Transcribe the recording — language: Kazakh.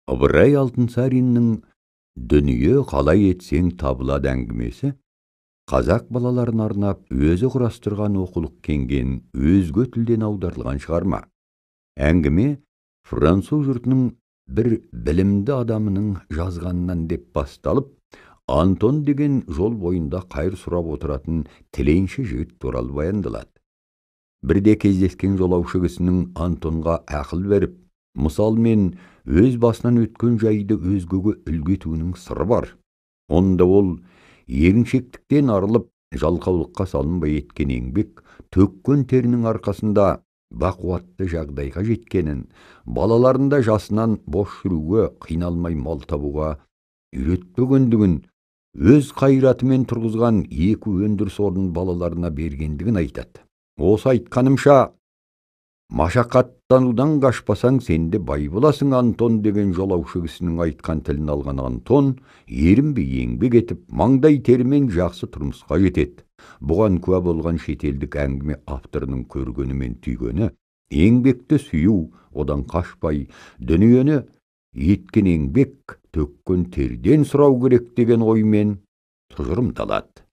Ыбырай Алтынсариннің «Дүние қалай етсең табылады» әңгімесі қазақ балаларын арнап өзі құрастырған оқулық кенген өзге тілден аударылған шығарма. Әңгіме француз жұртының бір білімді адамының жазғанынан деп басталып, Антон деген жол бойында қайыр сұрап отыратын тіленші жігіт туралы баяндалады. Бірде кездескен жолаушы кісінің Антонға ақыл беріп, мысалмен өз басынан өткен жайды өзгеге үлгі етуінің сыры бар. Онда ол еріншектіктен арылып, жалқаулыққа салынбай еткен еңбек, төккен терінің арқасында бақуатты жағдайға жеткенін, балаларында жасынан бош жүруге, қиналмай мал табуға үйретпегендігін, өз қайратымен тұрғызған екі өндіріс орнын балаларына бергендігін айтады. Осы айтқанымша, машақаттанудан қашпасаң сенде бай боласың, Антон деген жолаушы кісінің айтқан тілін алған Антон ерінбей еңбек етіп, маңдай терімен жақсы тұрмысқа жетеді. Бұған куә болған шетелдік әңгіме авторының көргені мен түйгені, еңбекті сүю, одан қашпай, дүниені еткен еңбек, төккен терден сұрау керек деген оймен тұжырымдалады.